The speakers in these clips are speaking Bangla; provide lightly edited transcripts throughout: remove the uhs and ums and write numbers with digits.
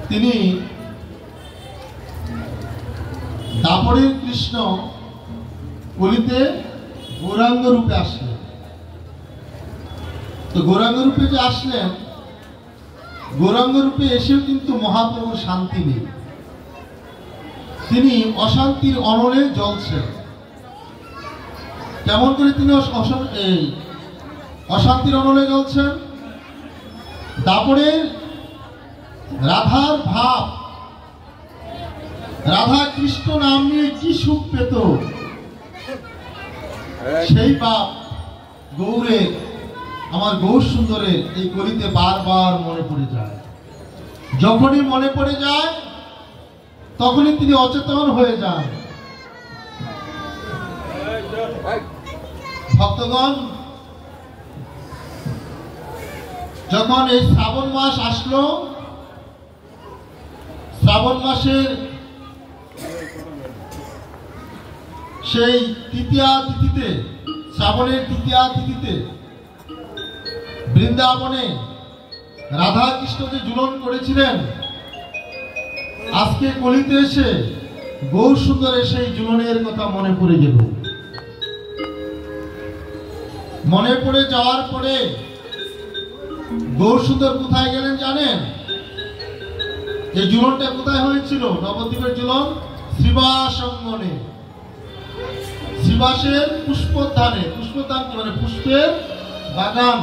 তিনি দাপরের কৃষ্ণ কলিতে গৌরাঙ্গ রূপে আসলেন। তো গৌরাঙ্গ রূপে যে আসলেন, গৌরাঙ্গ রূপে এসেও কিন্তু মহাপ্রভুর শান্তি নেই। তিনি অশান্তির অনলে জ্বলছেন। কেমন করে তিনি অশান্তির অনলে জ্বলছেন? দাপরের রাধার ভাব, রাধা কৃষ্ণ নাম নিয়ে কি সুখ পেত, সেই ভাব গৌরে, আমার গৌর সুন্দরের এই কলিতে বারবার মনে পড়ে যায়। যখনই মনে পড়ে যায় তখনই তিনি অচেতন হয়ে যান। ভক্তগণ, যখন এই শ্রাবণ মাস আসলো, শ্রাবণ মাসের সেই তৃতীয়া তিথিতে, শ্রাবণের তৃতীয়া তিথিতে বৃন্দাবনে রাধা কৃষ্ণ যে জুলন করেছিলেন, আজকে কলিতে এসে গৌর সুন্দরের সেই জুলনের কথা মনে পড়ে গেল। মনে পড়ে যাওয়ার পরে গৌর সুন্দর কোথায় গেলেন জানেন? এই জুলনটা কোথায় হয়েছিল? নবদ্বীপের জুলন শ্রীবাস অঙ্গনে, শ্রীবাসের পুষ্পোদ্যানে। পুষ্পোদ্যান কি মানে? পুষ্পের বাগান।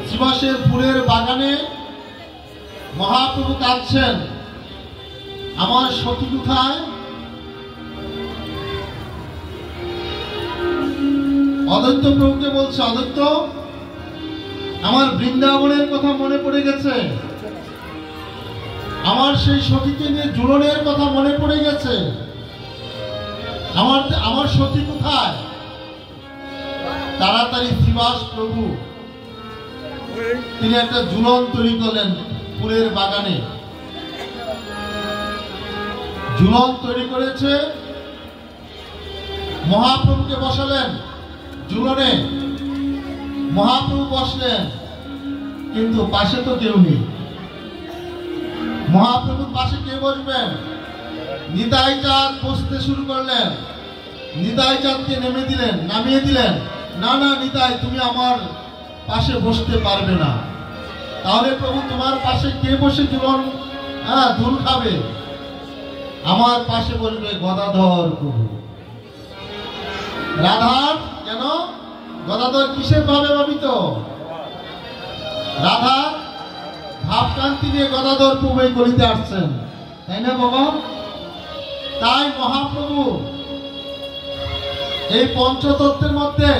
শ্রীবাসের ফুলের বাগানে মহাপ্রভু কাঁদছেন, আমার সতী কোথায়? অদ্বৈত প্রভুকে বলছে, অদ্বৈত, আমার বৃন্দাবনের কথা মনে পড়ে গেছে, আমার সেই সতীকে নিয়ে জুলনের কথা মনে পড়ে গেছে, আমার সতী কোথায়? তাড়াতাড়ি শ্রীবাস প্রভু তিনি একটা জুলন তৈরি করলেন ফুলের বাগানে। জুলন তৈরি করেছে, মহাপ্রভুকে বসালেন জুলনে। মহাপ্রভু বসলেন, কিন্তু পাশে তো কেউ নেই। মহাপ্রভুর পাশে কে বসবেন? নিতাই চাঁদ বসতে শুরু করলেন। নিতাই চাঁদকে নামিয়ে দিলেন। না না নিতাই, তুমি আমার পাশে বসতে পারবে না। তাহলে প্রভু তোমার পাশে কে বসে জুলন ধুল খাবে? আমার পাশে বসবে গদাধর প্রভু। রাধার কেন? গদাধর কিসের ভাবে ভাবিত? রাধা ভাবকান্তি নিয়ে গদাধর প্রভু এই গলিতে আসছেন, তাই না বাবা? তাই মহাপ্রভু এই পঞ্চতত্ত্বের মধ্যে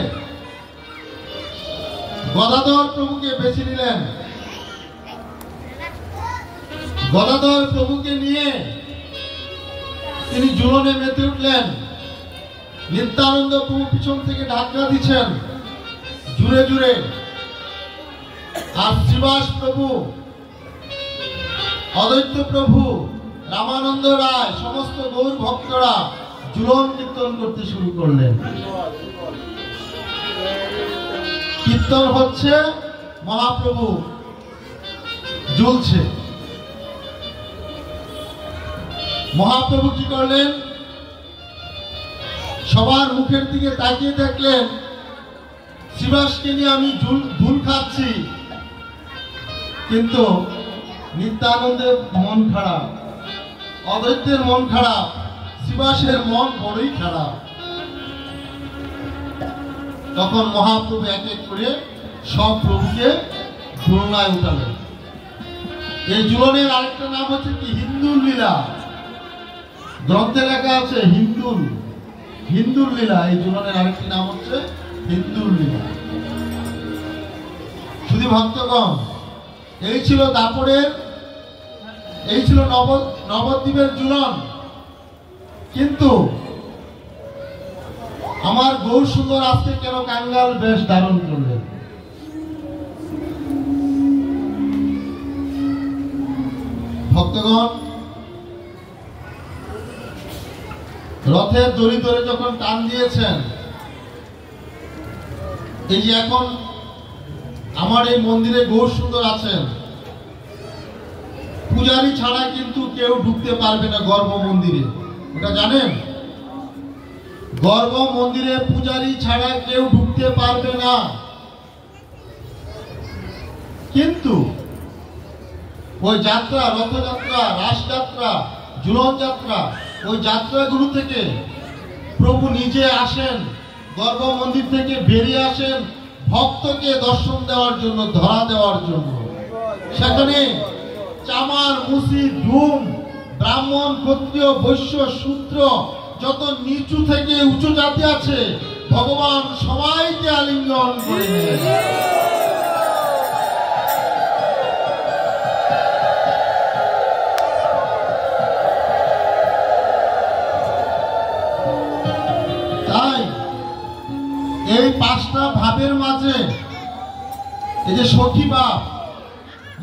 গদাধর প্রভুকে বেছে নিলেন। গদাধর প্রভুকে নিয়ে তিনি জুলনে মেতে উঠলেন। নিত্যানন্দ প্রভু পিছন থেকে ধাক্কা দিচ্ছেন জুড়ে জুড়ে। আর শ্রীবাস প্রভু, অদ্বৈত প্রভু, রামানন্দ রায়, সমস্ত গৌর ভক্তরা জুলন কীর্তন করতে শুরু করলেন। কীর্তন হচ্ছে, মহাপ্রভু জ্বলছে। মহাপ্রভু কি করলেন? সবার মুখের দিকে তাকিয়ে দেখলেন, শ্রীবাসকে নিয়ে আমি ধুল খাচ্ছি, কিন্তু নিত্যানন্দের মন খারাপ, অদ্বৈতের মন খারাপ, শ্রীবাসের মন বড়ই খারাপ। তখন মহাপ্রভু এক এক করে সব প্রভুকে জুলনায় উঠালেন। এই জুলনের আরেকটা নাম হচ্ছে কি? হিন্দুর লীলা। গ্রন্থে লেখা আছে হিন্দুর লীলা। এই জুলনের আরেকটি নাম হচ্ছে হিন্দুর লীলা। শুধু ভক্তগণ, এই ছিল দাপরের, এই ছিল নবদ্বীপের জুলন। কিন্তু আমার গৌর সুন্দর আজকে কেন কাঙ্গাল বেশ ধারণ করলেন? ভক্তগণ, রথের দড়ি ধরে যখন টান দিয়েছেন, এই যে এখন আমার এই মন্দিরে গৌর সুন্দর আছেন, পূজারী ছাড়া কিন্তু কেউ ঢুকতে পারবে না গর্ভ মন্দিরে, ওটা জানেন? গর্ভ মন্দিরে পূজারী ছাড়া কেউ ঢুকতে পারবে না। কিন্তু ওই যাত্রা, রথযাত্রা, রাসযাত্রা, ঝুলন যাত্রা, ওই যাত্রাগুলো থেকে প্রভু নিজে আসেন, গর্ভ মন্দির থেকে বেরিয়ে আসেন ভক্তকে দর্শন দেওয়ার জন্য, ধরা দেওয়ার জন্য। সেখানে চামার, মুসি, ধূম, ব্রাহ্মণ, ক্ষত্রিয়, বৈশ্য, শূদ্র, যত নিচু থেকে উঁচু জাতি আছে, ভগবান সবাইকে আলিঙ্গন করে নেন। তাই এই পাঁচটা ভাবের মাঝে এই যে সখী ভাব,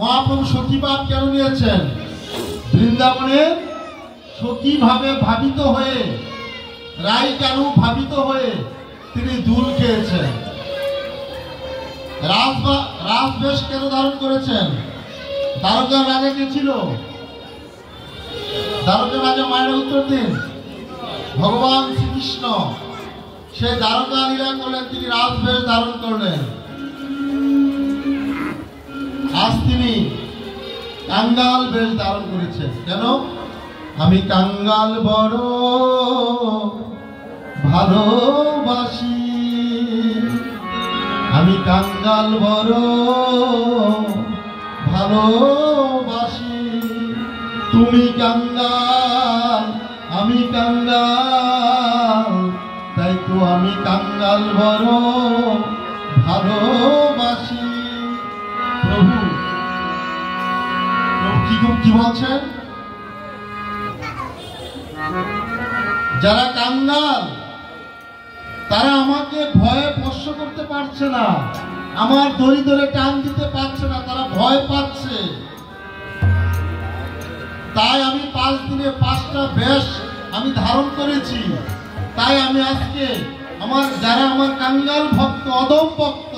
মহাপ্রভু সখী ভাব কেন নিয়েছেন? বৃন্দাবনের সখী ভাবে ভাবিত হয়ে, রাই কানু ভাবিত হয়ে তিনি দুল খেয়েছেন। রাজবেশ কেন ধারণ করেছেন? দ্বারকার রাজা কে ছিল? দ্বারকার রাজা মায়ের উত্তর দিন। ভগবান শ্রীকৃষ্ণ সে দ্বারকা লীলা করলেন, তিনি রাজবেশ ধারণ করলেন। আজ তিনি কাঙ্গাল বেশ ধারণ করেছেন। কেন? আমি কাঙ্গাল বড় ভালোবাসি, আমি কাঙ্গাল বড় ভালোবাসি, তুমি কাঙ্গাল আমি কাঙ্গাল, তাই তো আমি কাঙ্গাল বড় ভালোবাসি। প্রভু কি বলছেন? যারা কাঙ্গাল তারা আমাকে ভয়ে স্পর্শ করতে পারছে না, আমার দড়ি ধরে টান দিতে পারছে না, তারা ভয় পাচ্ছে। তাই আমি 5 দিনে 5টা বেশ আমি ধারণ করেছি। তাই আমি আজকে যারা আমার কাঙ্গাল ভক্ত, অদম ভক্ত,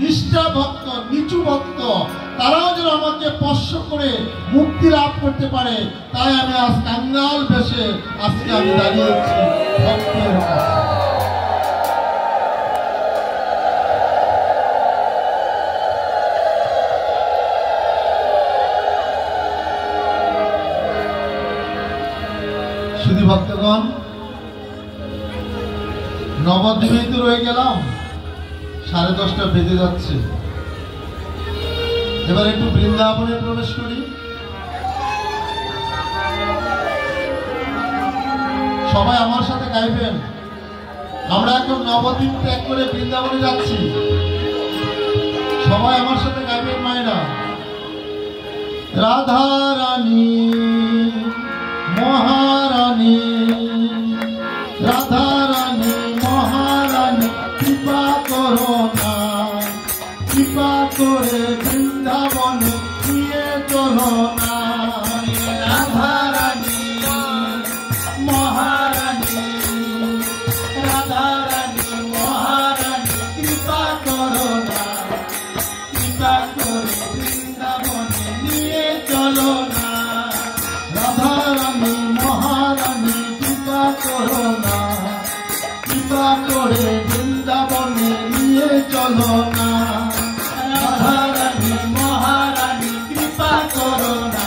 নিষ্ঠা ভক্ত, নিচু ভক্ত, তারাও যেন আমাকে স্পর্শ করে মুক্তি লাভ করতে পারে, তাই আমি আজ কাঙ্গাল বেশে আজকে আমি দাঁড়িয়েছি ভক্তের কাছে। শুধু ভক্তগণ, নবদ্বীপেই তো রয়ে গেলাম, 10:30 বেজে যাচ্ছে। এবার একটু বৃন্দাবনে প্রবেশ করি। সবাই আমার সাথে গাইবেন। আমরা এখন নবদ্বীপ ত্যাগ করে বৃন্দাবনে যাচ্ছি। সবাই আমার সাথে গাইবেন মায়েরা। রাধা রানী মহারানী, রাধা রানী মহারানী, কৃপা করো না, কৃপা করে বৃন্দাবনে নিয়ে চলো না। রাধা রানী মহারানী, রাধা রানী মহারানী, কৃপা করো না, কৃপা করে বৃন্দাবনে নিয়ে চলো না। রাধা রানী মহারানী, কৃপা করো না, কৃপা করে বৃন্দাবনে নিয়ে চলো না। রাধা রানী মহারানী, কৃপা করো না,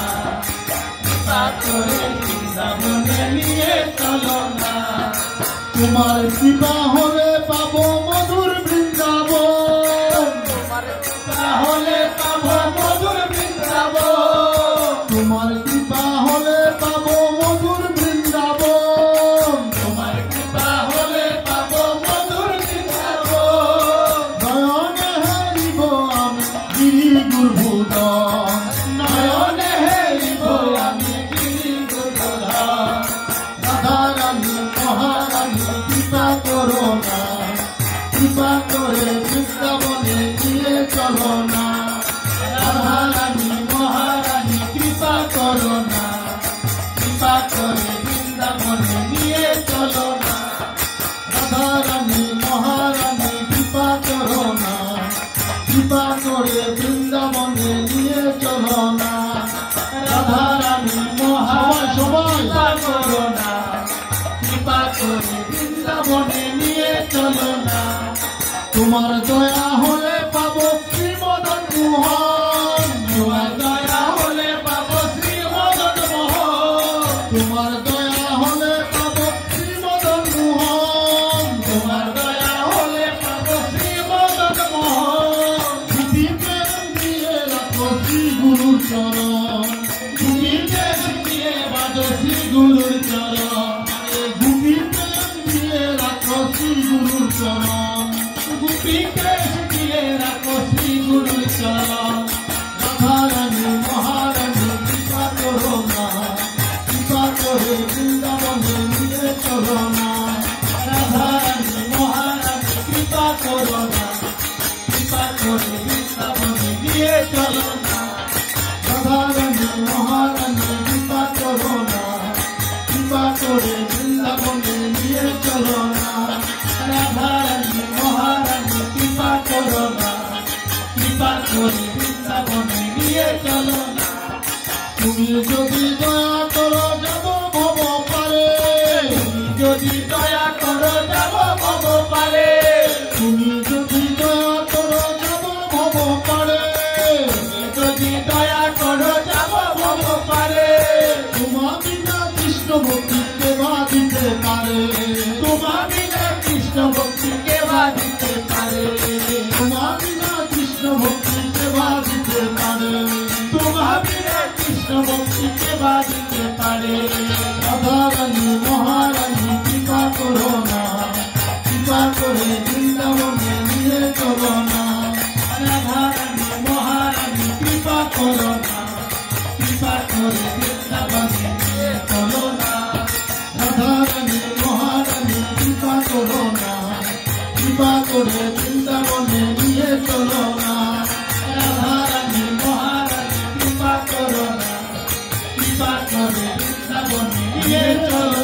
কৃপা করে বৃন্দাবনে নিয়ে চলো না। তোমার কৃপা হলে পাবো মধুর বৃন্দাবন, তোমার কৃপা হলে পাবো মধুর বৃন্দাবন, তোমার কৃপা হলে পাবো মধুর বৃন্দাবন, তোমার কৃপা হলে পাবো মধুর বৃন্দাবন। নয়নে হেরিব আমি গিরি গুরুধন, নয়নে হেরিব আমি গিরি গুরুধন। রাধা রানী মহারানী, কৃপা করো না, রাখো শ্রী গুরুর চরণ, তুমি প্রেম দিয়ে বাঁধো শ্রী গুরুর চরণ, গুপি প্রেম দিয়ে রাখো শ্রী গুরুর চরণ, গুপি প্রেম দিয়ে রাখো শ্রী গুরুর চরণ। রাধারানী মহারানী কৃপা করো না, কৃপা করে বৃন্দাবনে নিয়ে চলো না, রাধারানী মহারানী কৃপা করো না, কৃপা করে বৃন্দাবনে নিয়ে চলো না। রাধারানী মহারানী কৃপা করো না, কৃপা করে বৃন্দাবনে নিয়ে চলো না, রাধারানী মহারানী কৃপা করো না, কৃপা করে বৃন্দাবনে নিয়ে চলো না। তুমি যদি দয়া করো যাব ভব পারে, যদি দয়া করো যাব ভব পারে, তুমি যদি দয়া করো যাব ভব পারে, যদি দয়া করো যাব ভব পারে। তোমার বিনা কৃষ্ণ ভক্তিকে বাঁধিতে পারে, তোমার বিনা কৃষ্ণ ভক্তিকে বাঁধিতে পারে, তোমার বিনা কৃষ্ণ ভক্তিকে বাঁধিতে পারে, তোমার বিনা কৃষ্ণ ভক্তিকে বাঁধিতে পারে। রাধারানী মহারানী কৃপা করো না, কৃপা করে বৃন্দাবনে নিয়ে চলো না, রাধারানী মহারানী কৃপা করো না, কৃপা করে বৃন্দাবনে নিয়ে চলো না। রাধারানী মহারানী কৃপা করো না, কৃপা করে বৃন্দাবনে নিয়ে চলো না, রাধারানী মহারানী কৃপা করো না, কৃপা করে বৃন্দাবনে নিয়ে চলো